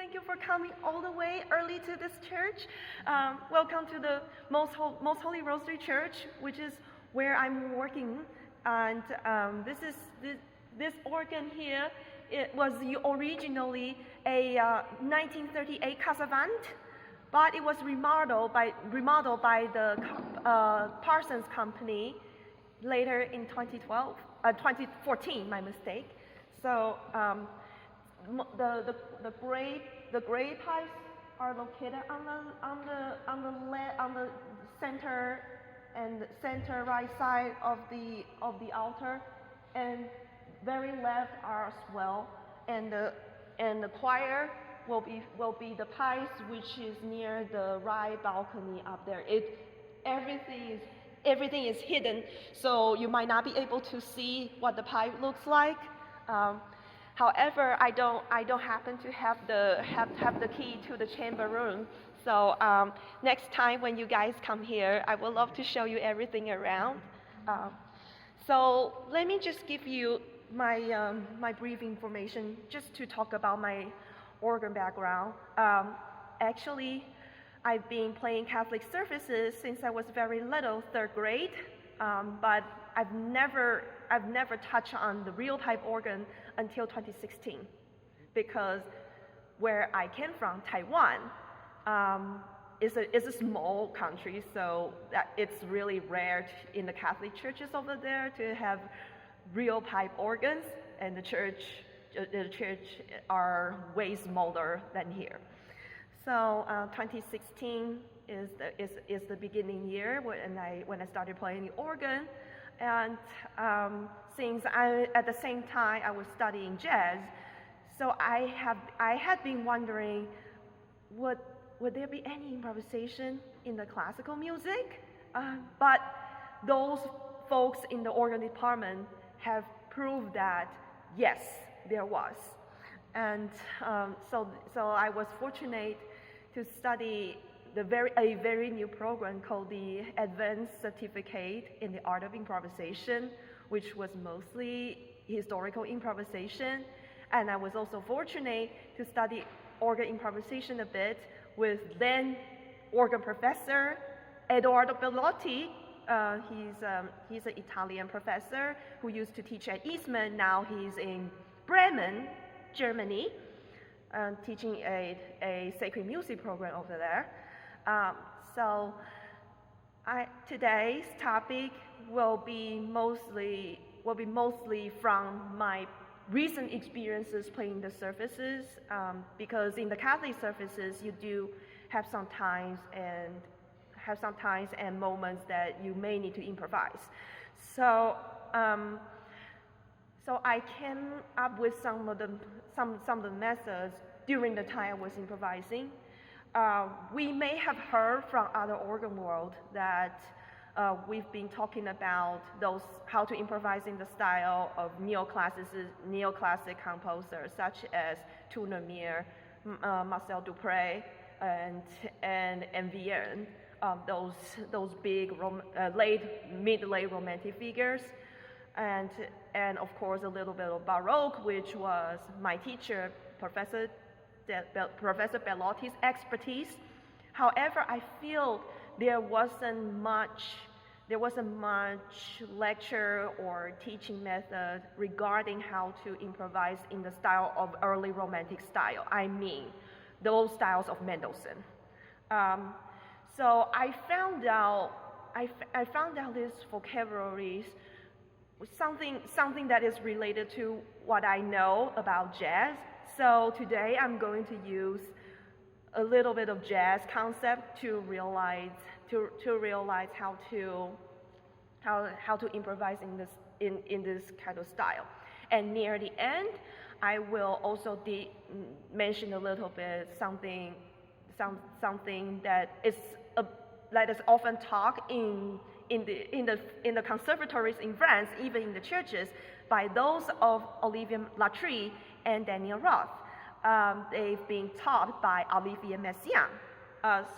Thank you for coming all the way early to this church. Welcome to the Most Holy Rosary Church, which is where I'm working. And this organ here. It was originally a 1938 Casavant, but it was remodeled by the Parsons Company later in 2014. My mistake. So the gray pipes are located on the center and center right side of the altar, and very left are as well. And the choir will be the pipes which is near the right balcony up there. Everything is hidden, so you might not be able to see what the pipe looks like. However, I don't happen to have the key to the chamber room. So next time when you guys come here, I would love to show you everything around. So let me just give you my brief information just to talk about my organ background. Actually, I've been playing Catholic services since I was very little, 3rd grade, but I've never touched on the real pipe organ until 2016, because where I came from, Taiwan, is a small country, so that it's really rare in the Catholic churches over there to have real pipe organs, and the church are way smaller than here. So 2016 is the beginning year when I started playing the organ. And since at the same time I was studying jazz, so I had been wondering, would there be any improvisation in the classical music? But those folks in the organ department have proved that yes, there was. And so I was fortunate to study a very new program called the Advanced Certificate in the Art of Improvisation, which was mostly historical improvisation. And I was also fortunate to study organ improvisation a bit with then organ professor Edoardo Bellotti. He's an Italian professor who used to teach at Eastman. Now he's in Bremen, Germany, teaching a sacred music program over there. So today's topic will be mostly from my recent experiences playing the services, because in the Catholic services you do have some times and moments that you may need to improvise. So I came up with some of the methods during the time I was improvising. We may have heard from other organ world that we've been talking about how to improvise in the style of neoclassic composers such as Tournemire, Marcel Dupré, and Vierne. Those big mid-late romantic figures, and of course a little bit of Baroque, which was my teacher, Professor Bellotti's expertise. However, I feel there wasn't much lecture or teaching method regarding how to improvise in the style of early Romantic style. I mean, those styles of Mendelssohn. So I found out these vocabularies, something that is related to what I know about jazz. So today I'm going to use a little bit of jazz concept to realize how to improvise in this kind of style. And near the end, I will also mention a little bit something that is often taught in the conservatories in France, even in the churches, by those of Olivier Latry and Daniel Roth. They've been taught by Olivier Messiaen.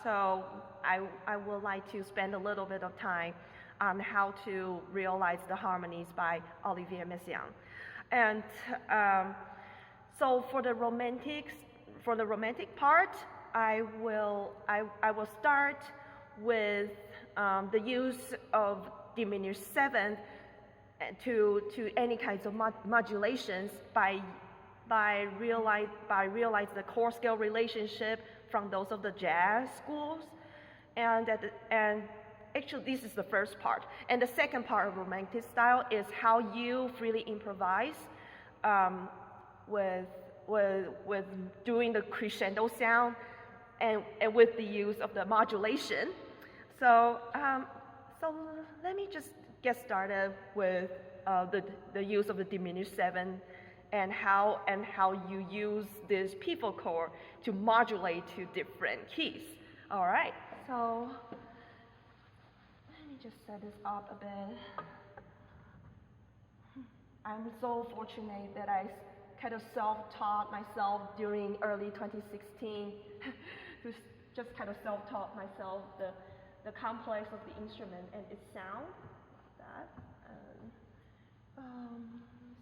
So I would like to spend a little bit of time on how to realize the harmonies by Olivier Messiaen. And so for the romantic for the romantic part, I will start with the use of diminished seventh to any kinds of modulations by realize the chord scale relationship from those of the jazz schools, and actually this is the first part, and the second part of romantic style is how you freely improvise with doing the crescendo sound and with the use of the modulation. So let me just get started with the use of the diminished seven and how you use this pivot chord to modulate to different keys. All right, so let me just set this up a bit. I'm so fortunate that I kind of self-taught myself during early 2016 to just kind of self-taught myself the complex of the instrument and its sound. That.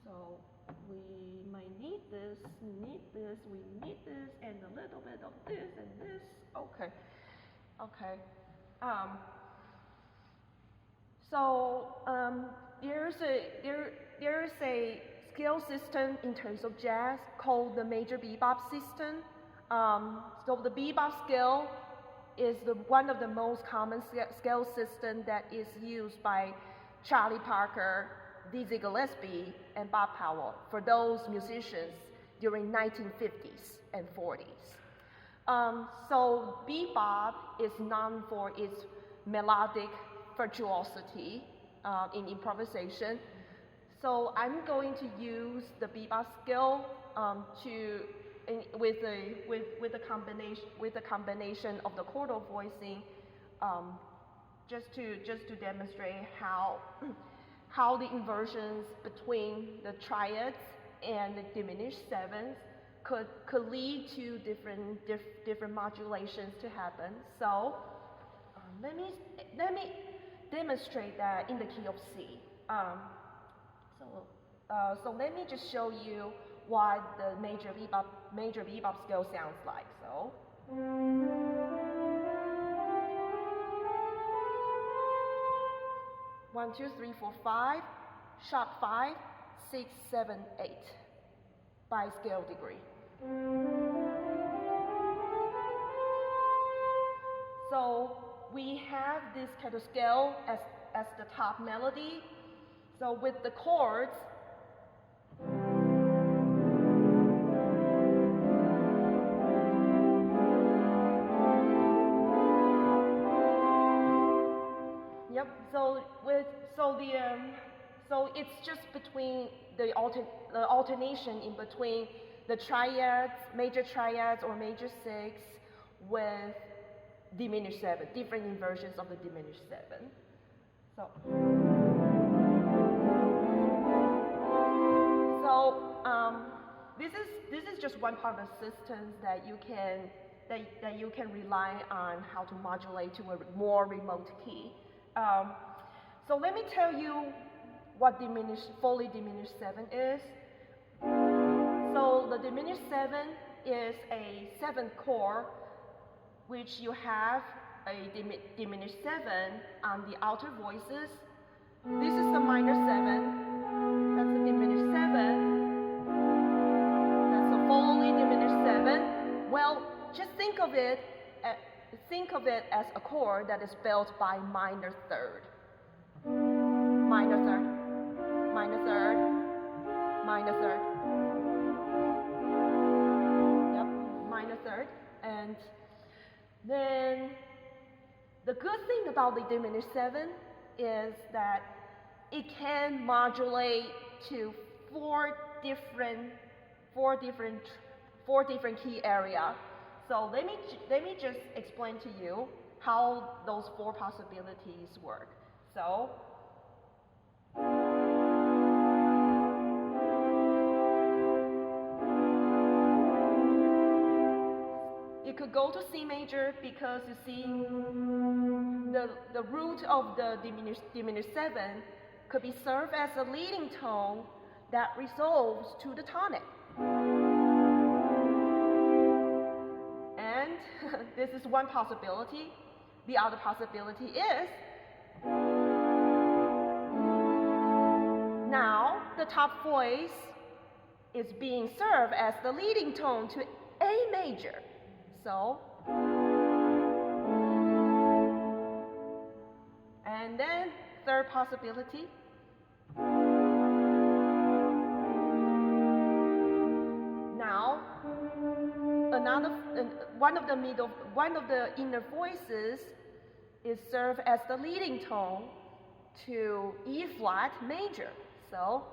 So we might need this, we need this, and a little bit of this and this. Okay. There's a scale system in terms of jazz called the major bebop system. So the bebop scale is one of the most common scale systems that is used by Charlie Parker, Dizzy Gillespie, and Bob Powell for those musicians during 1950s and 40s. So bebop is known for its melodic virtuosity in improvisation. So I'm going to use the bebop scale with the combination of the chordal voicing, just to demonstrate how the inversions between the triads and the diminished sevenths could lead to different modulations to happen. So let me demonstrate that in the key of C. So let me just show you what the major bebop scale sounds like. So. 1, 2, 3, 4, 5, sharp 5, 6, 7, 8 by scale degree. So we have this kind of scale as the top melody. So with the chords, yep. So it's just between the alternation in between the triads, major triads or major six with diminished seven, different inversions of the diminished seven. So this is just one part of the systems that you can rely on how to modulate to a more remote key. So let me tell you what fully diminished seven is. So the diminished seven is a seventh chord, which you have a diminished seven on the outer voices. This is the minor seven. That's the diminished seven. That's a fully diminished seven. Well, just think of it as a chord that is spelled by minor third. Minor third, minor third, minor third. Yep, minor third. And then the good thing about the diminished seven is that it can modulate to four different key areas. So let me just explain to you how those four possibilities work. So you could go to C major because you see the root of the diminished seven could be served as a leading tone that resolves to the tonic. this is one possibility. The other possibility is now the top voice is being served as the leading tone to A major. So, and then third possibility, now one of the inner voices is served as the leading tone to E flat major. So,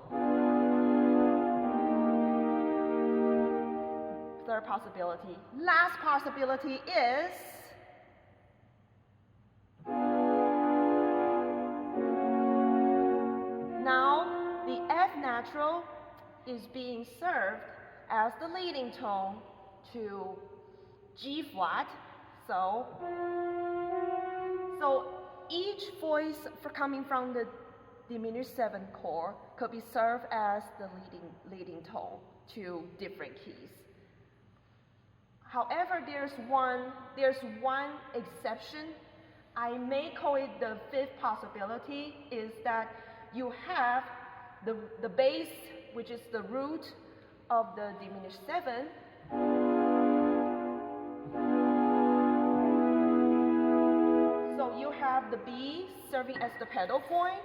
third possibility. Last possibility is now the F natural is being served as the leading tone to G flat. So each voice coming from the diminished 7th chord could be served as the leading tone to different keys. However, there's one exception. I may call it the fifth possibility, is that you have the bass, which is the root of the diminished 7. So you have the B serving as the pedal point.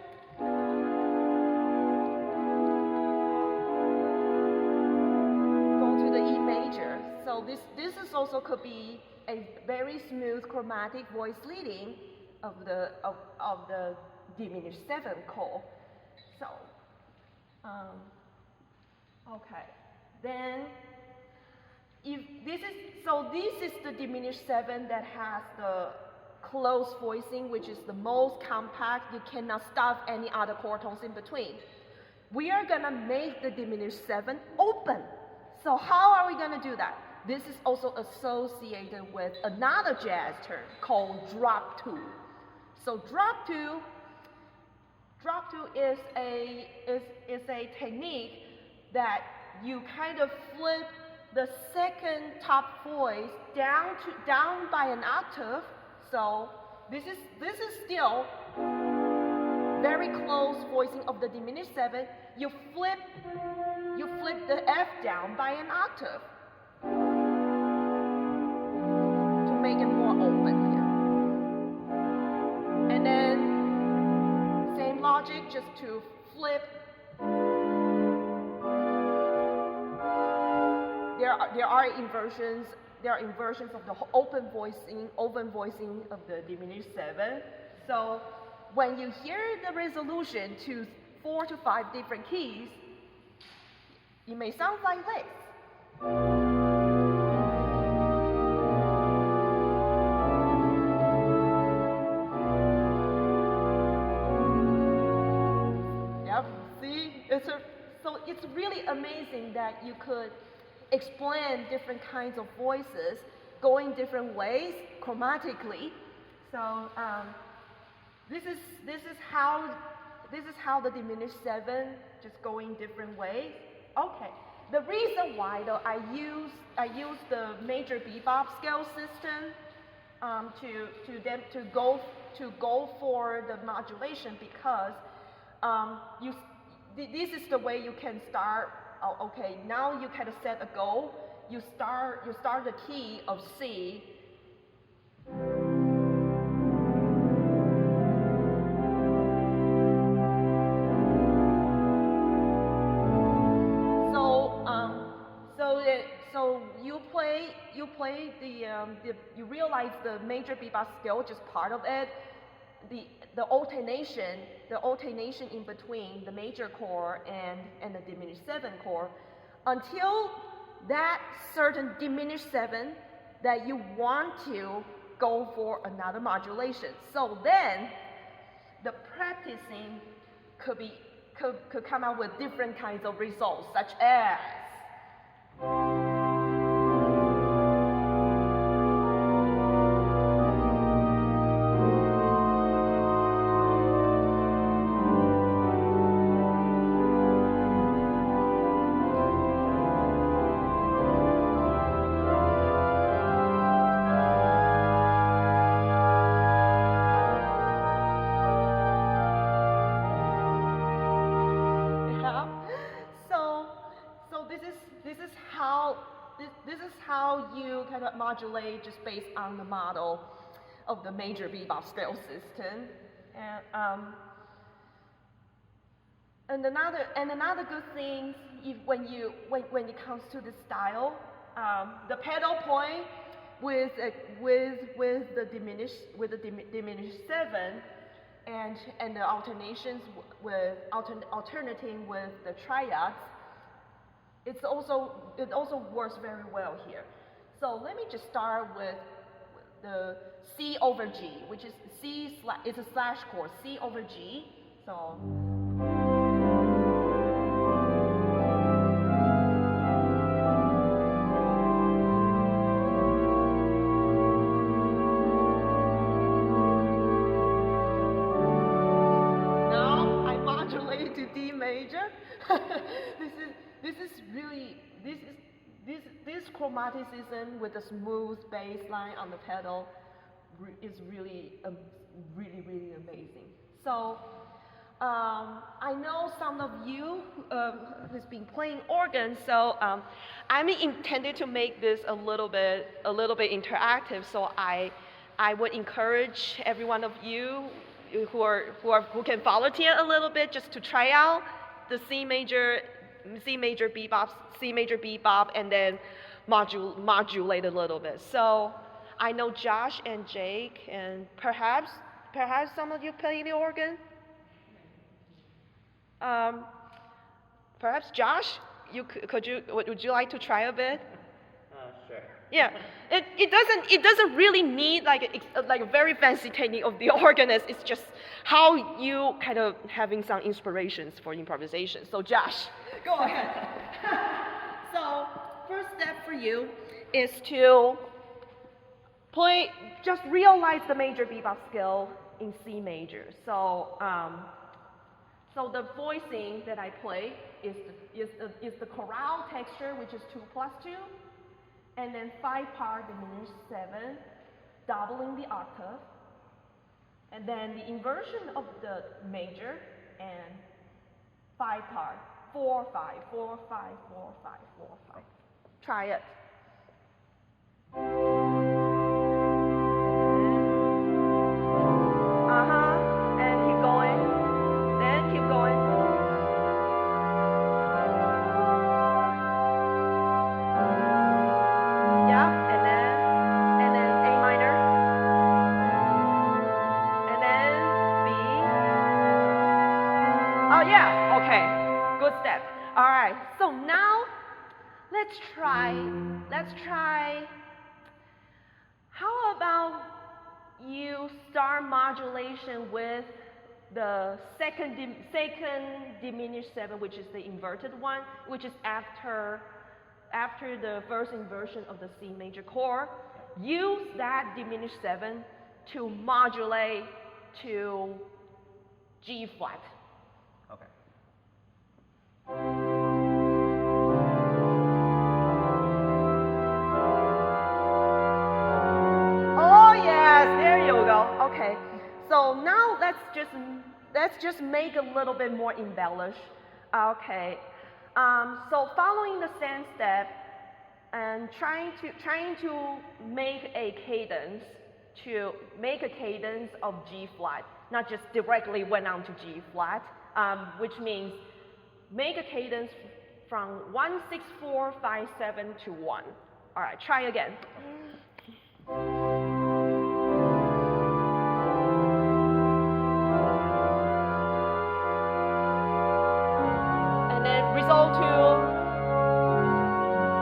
Go to the E major. So this is also could be a very smooth chromatic voice leading of the diminished 7th chord. So okay, then if this is the diminished 7 that has the close voicing, which is the most compact. You cannot stuff any other chord tones in between. We are gonna make the diminished 7 open. So how are we gonna do that? This is also associated with another jazz term called drop 2. So drop 2 is a technique that you kind of flip the second top voice down by an octave. So this is still very close voicing of the diminished 7. You flip the F down by an octave to make it more open here. And then same logic, just to flip. There are inversions. There are inversions of the open voicing of the diminished 7. So when you hear the resolution to 4 to 5 different keys, it may sound like this. Yep. See, so it's really amazing that you could explain different kinds of voices going different ways chromatically. So this is how the diminished 7 just going different ways. Okay. The reason why though I use the major bebop scale system to go for the modulation, because this is the way you can start. Oh, okay, now you kind of set a goal. You start the key of C. So you realize the major bebop scale, just part of it. The alternation in between the major chord and the diminished 7 chord, until that certain diminished 7 that you want to go for another modulation. So then the practicing could come out with different kinds of results, such as you kind of modulate just based on the model of the major bebop scale system. And another good thing, when it comes to the style, the pedal point with the diminished seven, and the alternations alternating with the triads, it also works very well here. So let me just start with the C over G, which is it's a slash chord, C over G. So. To D major. This chromaticism with a smooth bass line on the pedal is really amazing. So I know some of you who's been playing organ, so I'm intended to make this a little bit interactive. So I would encourage every one of you who can volunteer a little bit just to try out the C major bebop, and then modulate a little bit. So I know Josh and Jake, and perhaps some of you play the organ. Perhaps Josh, would you like to try a bit? Sure. Yeah, it doesn't really need like a very fancy technique of the organist. It's just how you kind of having some inspirations for improvisation. So Josh, go ahead. So first step for you is to just realize the major bebop scale in C major. So so the voicing that I play is the chorale texture, which is 2+2. And then 5-part diminished 7, doubling the octave. And then the inversion of the major and 5-part, 4, 5, 4, 5, 4, 5, 4, 5. Try it. And keep going. Then keep going. Step. All right, so now let's try, how about you start modulation with the second diminished 7, which is the inverted one, which is after the first inversion of the C major chord. Use that diminished 7 to modulate to G flat. Okay. Oh yes, there you go. Okay, so now let's just make a little bit more embellished. Okay, so following the same step and trying to make a cadence of G flat, not just directly went on to G flat, which means make a cadence from 1, 6, 4, 5, 7 to 1. All right, try again. And then result to,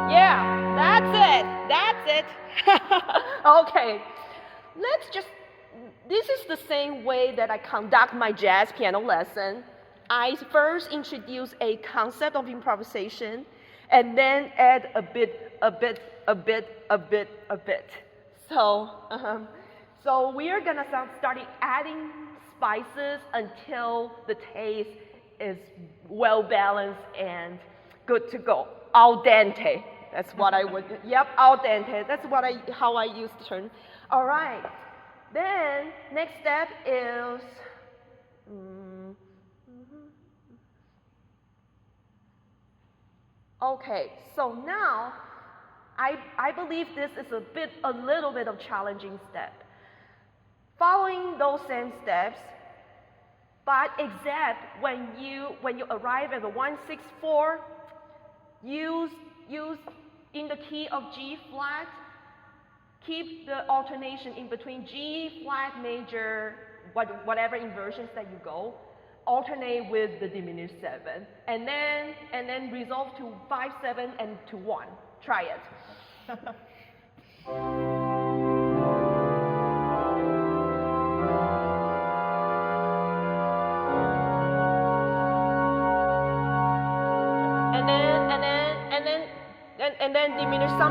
yeah, that's it. Okay, this is the same way that I conduct my jazz piano lesson. I first introduce a concept of improvisation, and then add a bit. So we are gonna start adding spices until the taste is well balanced and good to go. Al dente. That's what I would. Yep, al dente. That's how I use the term. All right. Then next step is. Okay, so now I believe this is a little bit of challenging step. Following those same steps, but except when you arrive at the 164, use in the key of G flat, keep the alternation in between G flat major, whatever inversions that you go, alternate with the diminished 7, and then resolve to 5, 7, and to 1. Try it. And then diminish 7.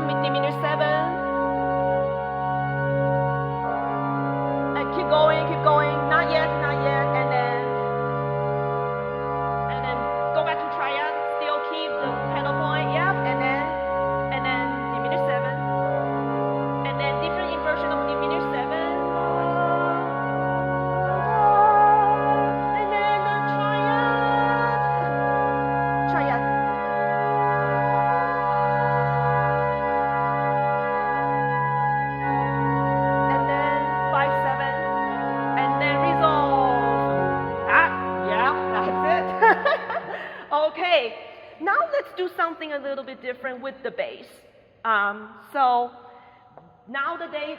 And keep going, not yet, and then go back to triad, still keep the pedal point, yep, and then diminish 7, and then different inversion of diminish 7, and then the triad, and then 5, 7, and then resolve. Yeah, that's it. Okay, now let's do something a little bit different with the bass. So now the bass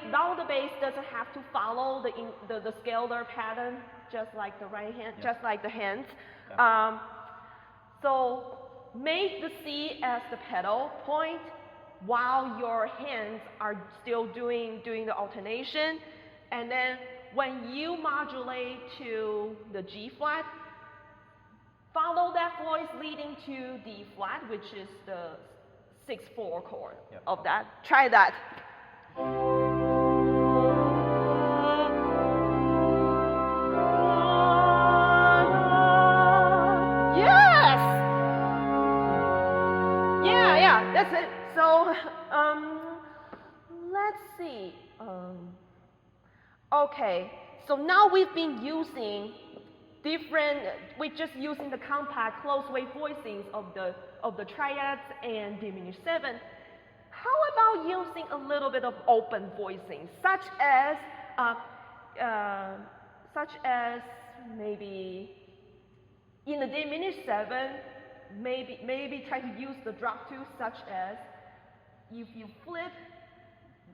doesn't have to follow the scalar pattern, just like the right hand, just like the hands. Yeah. So make the C as the pedal point while your hands are still doing the alternation, and then when you modulate to the G flat, follow that voice leading to D flat, which is the 6/4 chord of that. Try that. Yes! Yeah, that's it. So, let's see. Okay, so now we've been using we're just using the compact closed wave voicings of the triads and diminished 7. How about using a little bit of open voicing, such as maybe in the diminished 7, maybe try to use the drop 2, such as if you flip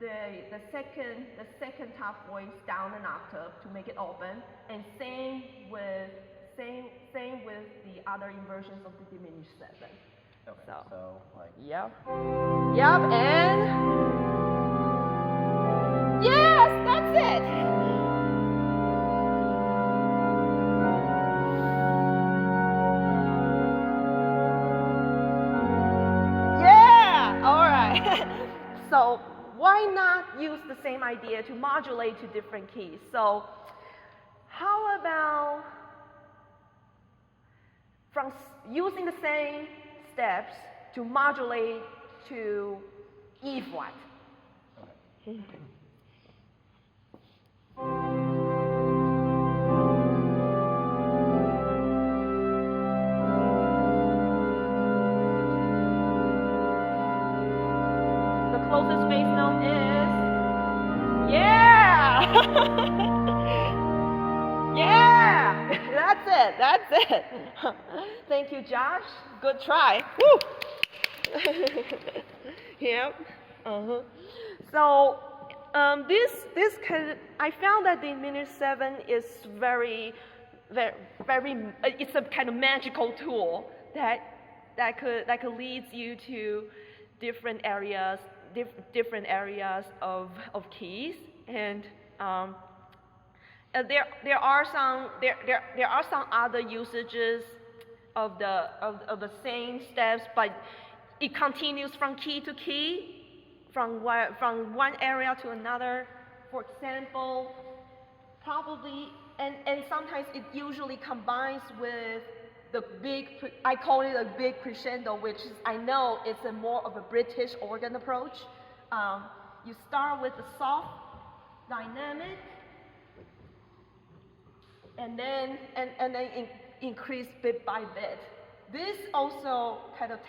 the second top voice down an octave to make it open, and same with the other inversions of the diminished 7. Okay, So like. Yep, and yes, that's it. Yeah, all right. So why not use the same idea to modulate to different keys? So how about from using the same steps to modulate to E flat? Okay. The closest bass note is, yeah! Yeah! That's it. Thank you, Josh. Good try. Woo! Yep. So this I found that the diminished 7 is very, it's a kind of magical tool that could lead you to different areas of keys, and there are some other usages of the same steps, but it continues from key to key, from one area to another. For example, probably, and sometimes it usually combines with the I call it a big crescendo, which is, I know it's more of a British organ approach. You start with the soft dynamic, and then increase bit by bit. This also kind of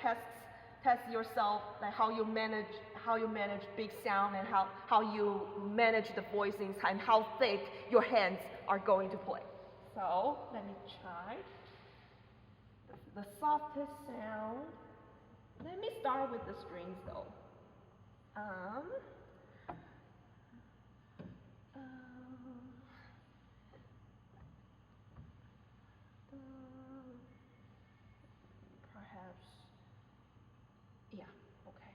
tests yourself, like how you manage how you manage big sound and how you manage the voicings and how thick your hands are going to play. So let me try the softest sound. Let me start with the strings though. Perhaps, yeah, okay.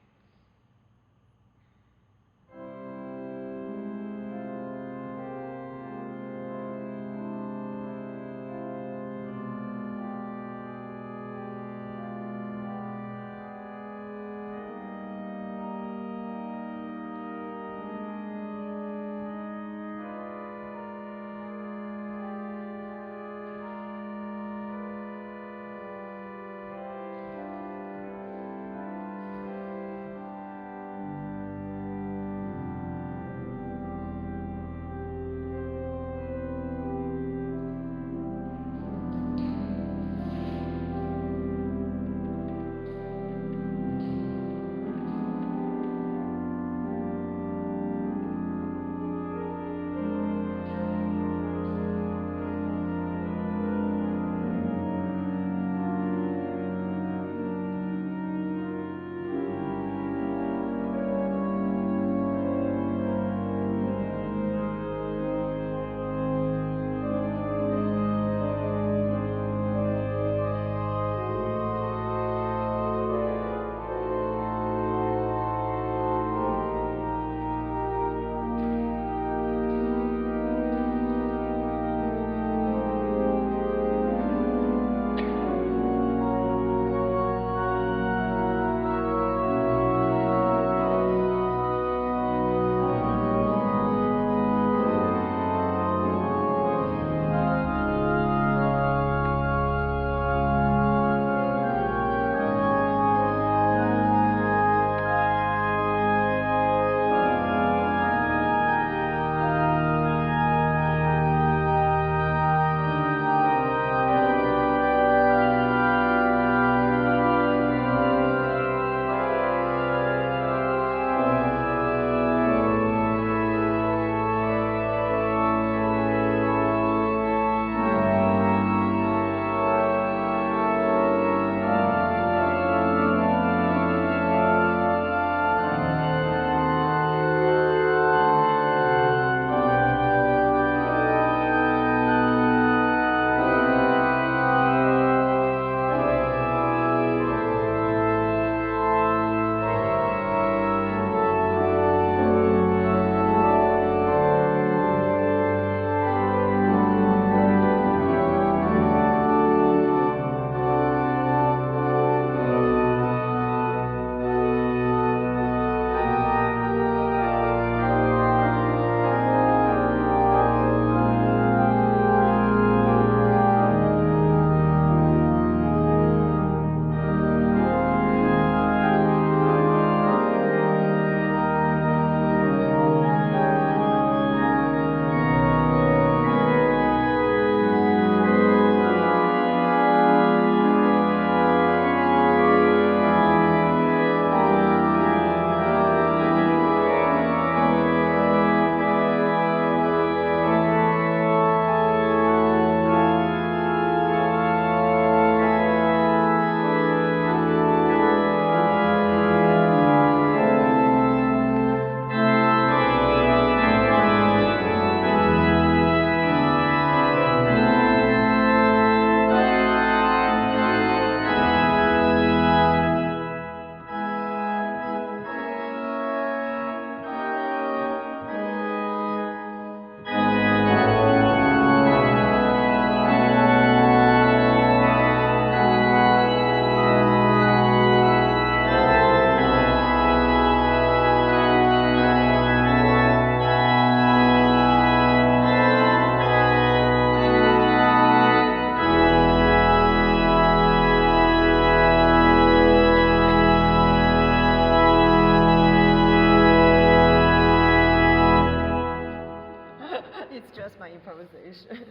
improvisation.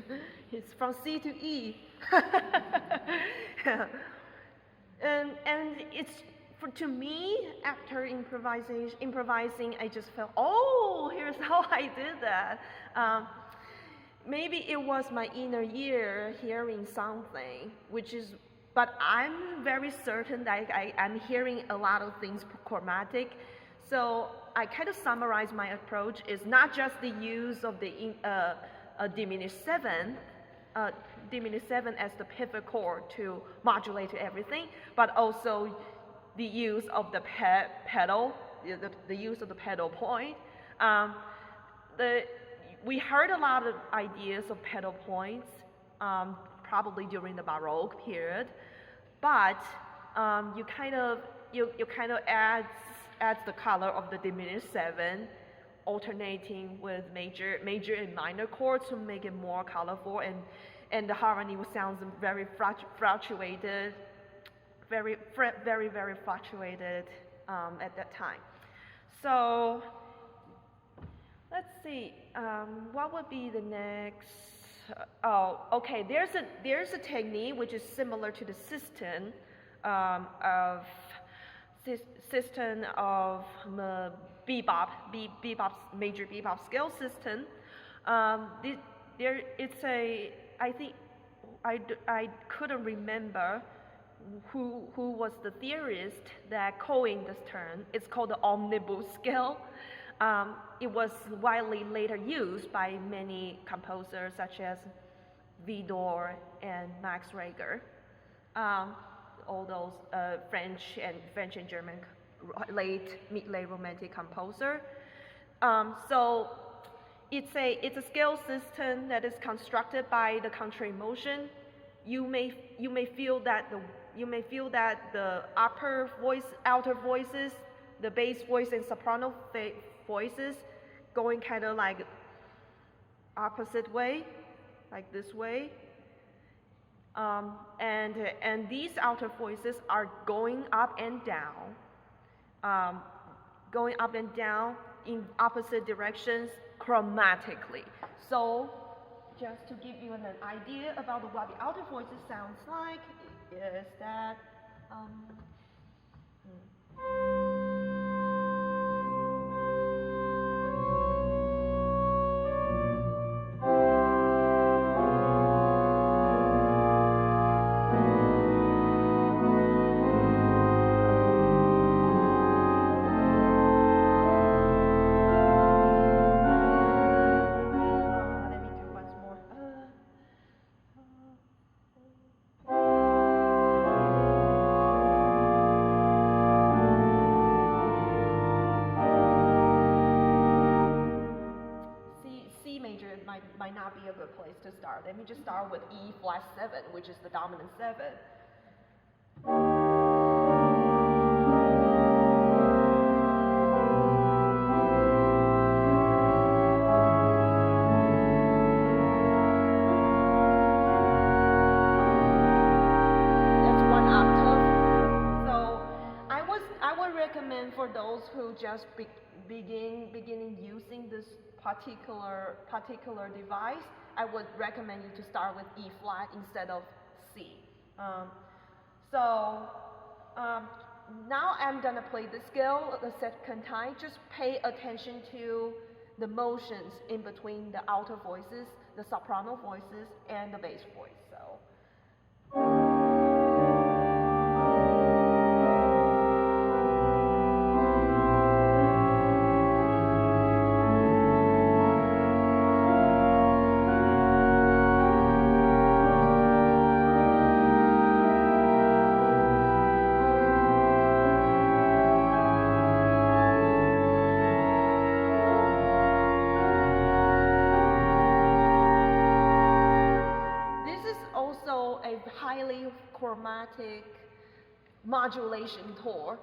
It's from C to E. And it's to me, after improvising, I just felt, oh, here's how I did that. Maybe it was my inner ear hearing something, but I'm very certain that I'm hearing a lot of things chromatic. So I kind of summarize my approach is not just the use of the diminished seven as the pivot chord to modulate everything, but also the use of the pedal, the use of the pedal point. We heard a lot of ideas of pedal points, probably during the Baroque period, but you kind of adds the color of the diminished seven, alternating with major and minor chords to make it more colorful, and the harmony sounds very fluctuated, very fluctuated at that time. So let's see, what would be the next? Oh, okay. There's a technique which is similar to the system of bebop, major bebop scale system. I think I couldn't remember who was the theorist that coined this term. It's called the omnibus scale. It was widely later used by many composers such as Widor and Max Reger, all those French and German mid-late Romantic composer. So it's a scale system that is constructed by the contrary motion. You may feel that the outer voices, the bass voice and soprano voices going kind of like opposite way, like this way. And these outer voices are going up and down in opposite directions chromatically. So just to give you an idea about what the outer voices sounds like, is that might not be a good place to start. Let me just start with E flat 7, which is the dominant 7. That's one octave. So I would recommend for those who just beginning using this particular device, I would recommend you to start with E flat instead of C. Now I'm gonna play the scale the second time. Just pay attention to the motions in between the alto voices, the soprano voices, and the bass voice. Highly chromatic modulation tour.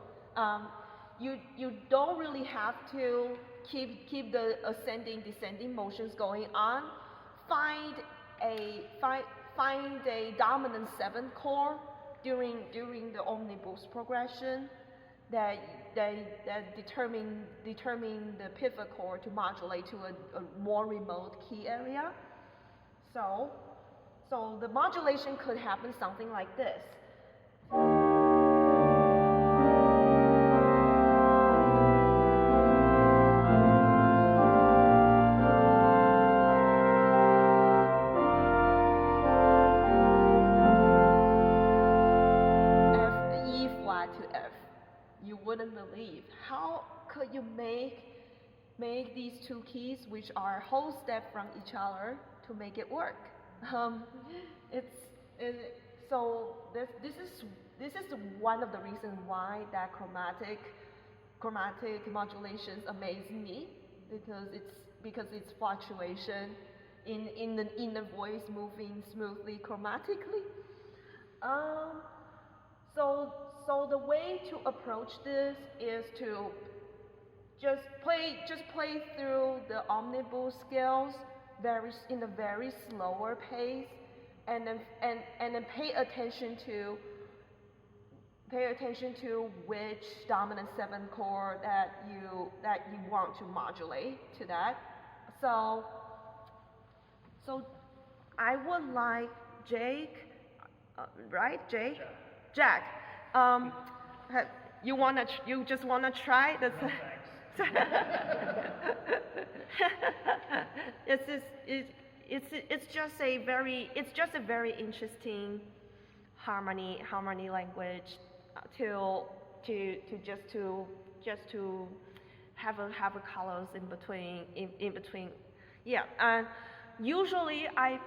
You don't really have to keep the ascending descending motions going on. Find a dominant 7 chord during the omnibus progression that determine the pivot chord to modulate to a more remote key area. So the modulation could happen something like this. how could you make these two keys, which are a whole step from each other, to make it work? So this is one of the reasons why that chromatic modulations amaze me, because it's fluctuation in the voice moving smoothly chromatically. So the way to approach this is to just play through the omnibus scales in a very slower pace, and then pay attention to which dominant seventh chord that you want to modulate to that. So I would like Jake, right? Jake, Jack. You just wanna try this? It's just a very interesting harmony language to have a colors in between. Yeah, and usually I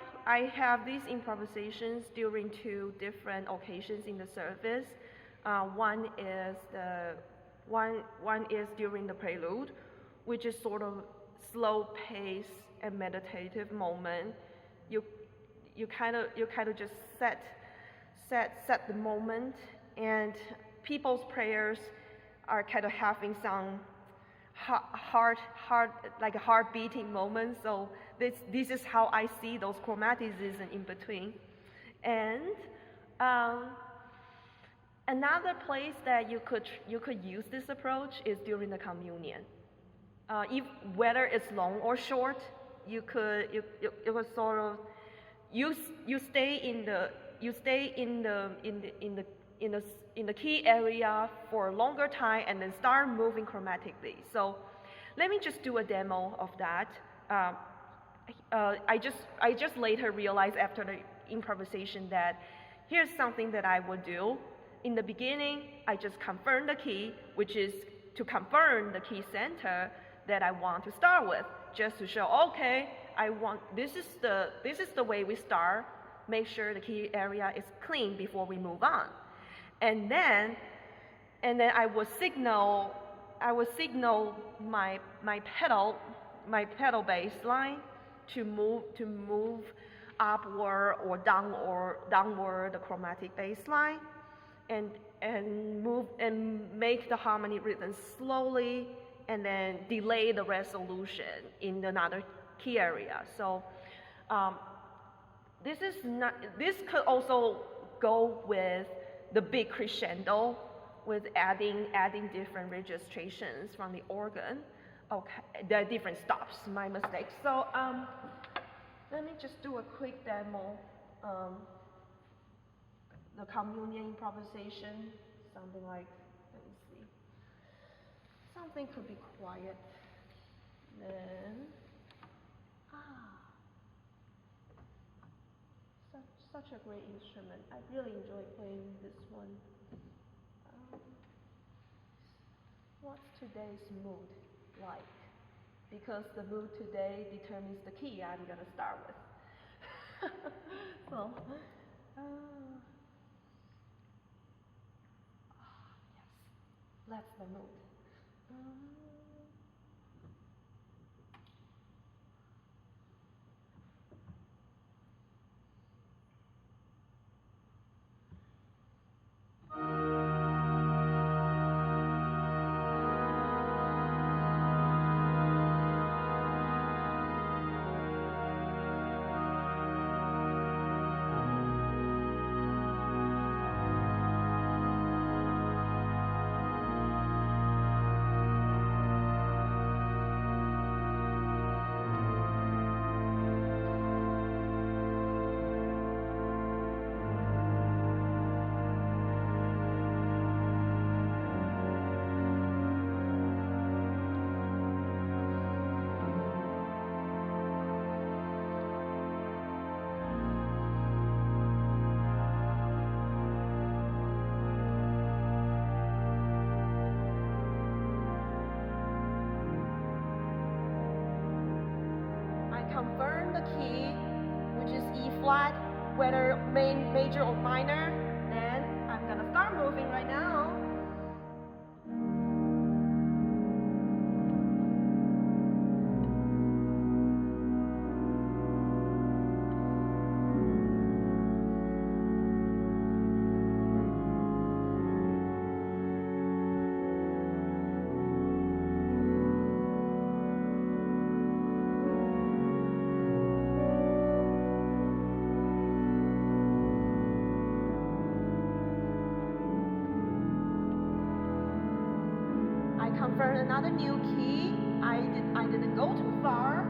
have these improvisations during two different occasions in the service. One is during the prelude, which is sort of slow pace and meditative moment. You kind of just set the moment, and people's prayers are kind of having some heart beating moments. So this is how I see those chromaticism in between. And another place that you could use this approach is during the communion. Whether it's long or short, you could sort of you stay in the key area for a longer time and then start moving chromatically. So let me just do a demo of that. I just later realized after the improvisation that here's something that I would do. In the beginning, I just confirm the key, which is to confirm the key center that I want to start with, just to show, okay, this is the way we start. Make sure the key area is clean before we move on. And then I would signal my pedal bass line to move upward or downward the chromatic bass line, and move and make the harmony rhythm slowly, and then delay the resolution in another key area. So this could also go with the big crescendo, with adding different registrations from the organ. Okay, there are different stops. My mistake. So let me just do a quick demo. The communion improvisation, something like, let me see. Something could be quiet. Then such a great instrument. I really enjoy playing this one. What's today's mood like? Because the mood today determines the key I'm gonna start with. So, yes, that's the mood. flat, whether major or minor, then I'm gonna start moving right now. Convert another new key. I didn't go too far.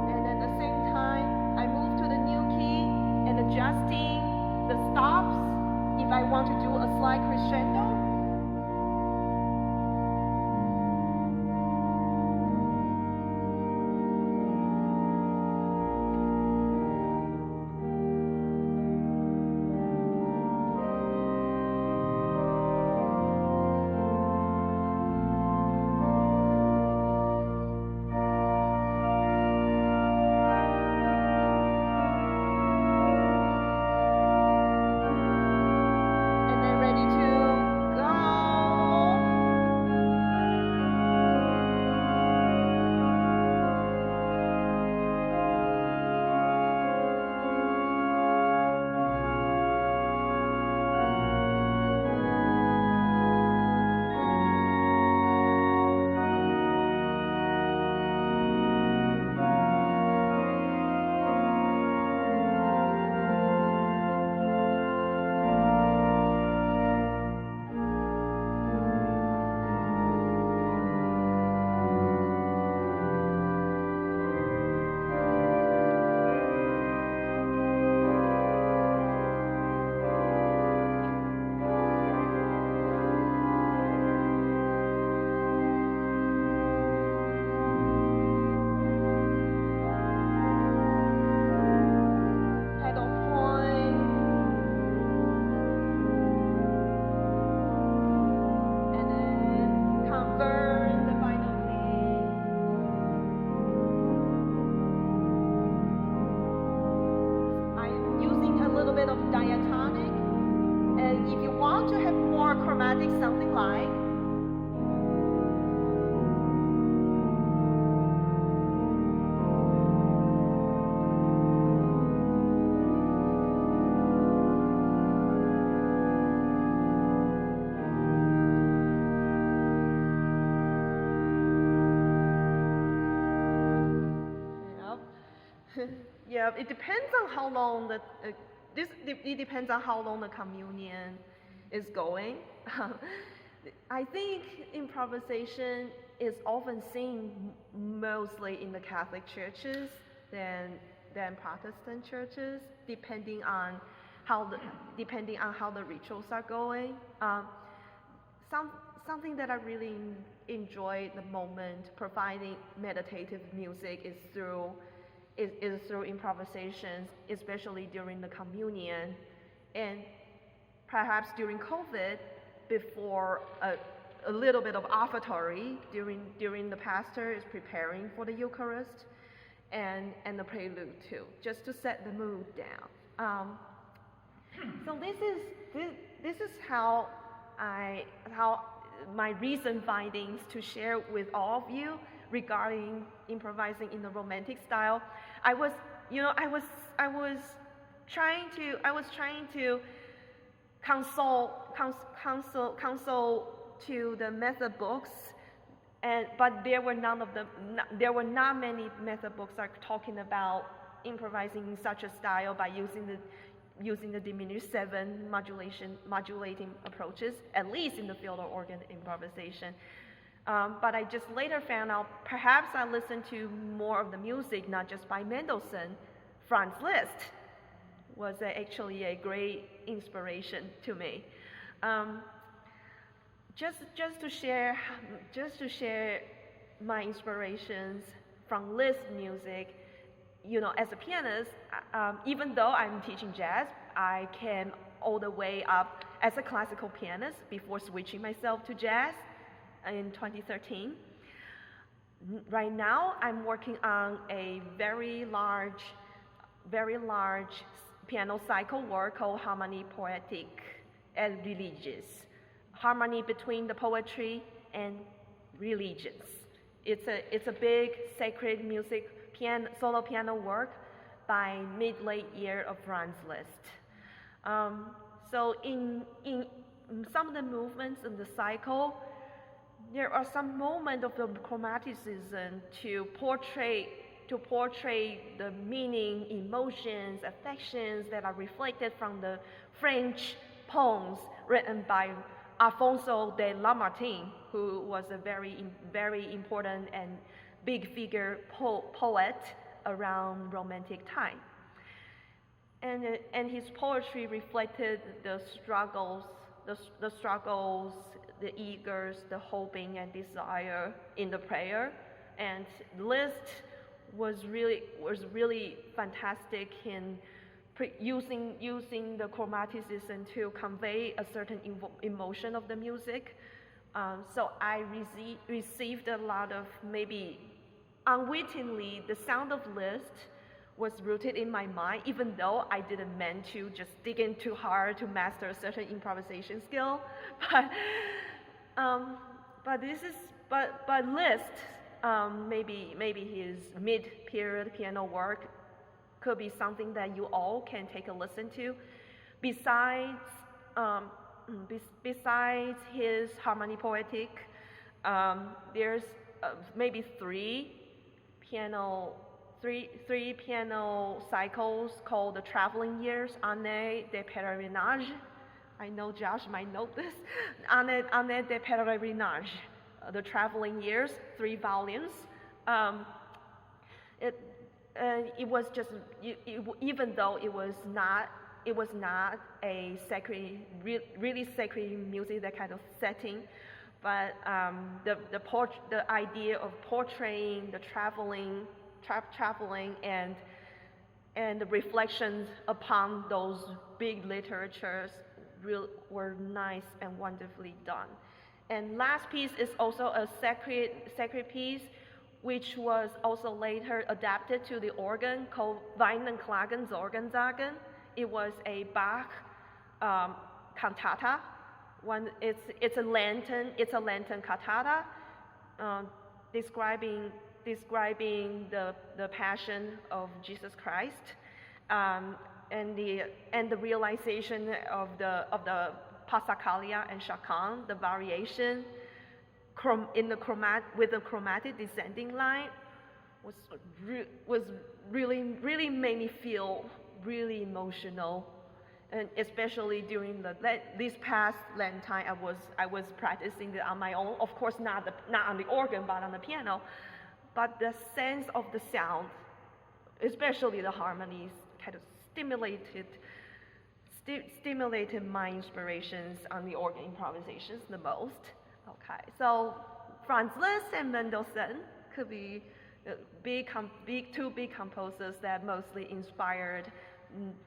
And at the same time, I move to the new key and adjusting the stops if I want to do a slight crescendo. Something like yeah, it depends on how long the it depends on how long the communion is going. I think improvisation is often seen mostly in the Catholic churches than Protestant churches, depending on how the rituals are going. Something that I really enjoy the moment providing meditative music is through improvisations, especially during the communion, and perhaps during COVID, before a little bit of offertory during the pastor is preparing for the Eucharist, and the prelude too, just to set the mood down. So this is how my recent findings to share with all of you regarding improvising in the Romantic style. I was trying to consult to the method books, but there were not many method books are talking about improvising in such a style by using the diminished 7 modulating approaches, at least in the field of organ improvisation. But I just later found out perhaps I listened to more of the music, not just by Mendelssohn. Franz Liszt was actually a great inspiration to me. Just to share my inspirations from Liszt music. You know, as a pianist, even though I'm teaching jazz, I came all the way up as a classical pianist before switching myself to jazz in 2013. Right now, I'm working on a very large piano cycle work called Harmony Poetic and Religious. Harmony between the poetry and religions. It's a big sacred music solo piano work by mid-late year of Franz Liszt. So in some of the movements in the cycle, there are some moments of the chromaticism to portray the meaning, emotions, affections that are reflected from the French poems written by Alfonso de Lamartine, who was a very important and big figure poet around Romantic time. And his poetry reflected the struggles, the eagers, the hoping and desire in the prayer. And Liszt was really fantastic in using the chromaticism to convey a certain emotion of the music. So I received a lot of, maybe unwittingly, the sound of Liszt was rooted in my mind, even though I didn't mean to just dig in too hard to master a certain improvisation skill. But Liszt, maybe his mid-period piano work could be something that you all can take a listen to. Besides his Harmony Poetic, there's maybe three piano cycles called the Traveling Years, Année de Pèlerinage. I know Josh might know this. Année de Pèlerinage, the Traveling Years, 3 volumes. It was just, even though it was not a sacred, really sacred music, that kind of setting, but the idea of portraying the traveling and the reflections upon those big literatures were nice and wonderfully done. And last piece is also a sacred piece, which was also later adapted to the organ, called Weinenklagen Sorgensagen. It was a Bach cantata. It's a Lenten cantata, describing the passion of Jesus Christ, and the realization of the Passacaglia and Chaconne, the variation with the chromatic descending line was really made me feel really emotional, and especially during this past Lent time, I was practicing it on my own. Of course, not on the organ, but on the piano. But the sense of the sound, especially the harmonies, kind of stimulated my inspirations on the organ improvisations the most. Okay, so Franz Liszt and Mendelssohn could be two big composers that mostly inspired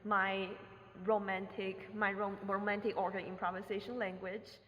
my romantic organ improvisation language.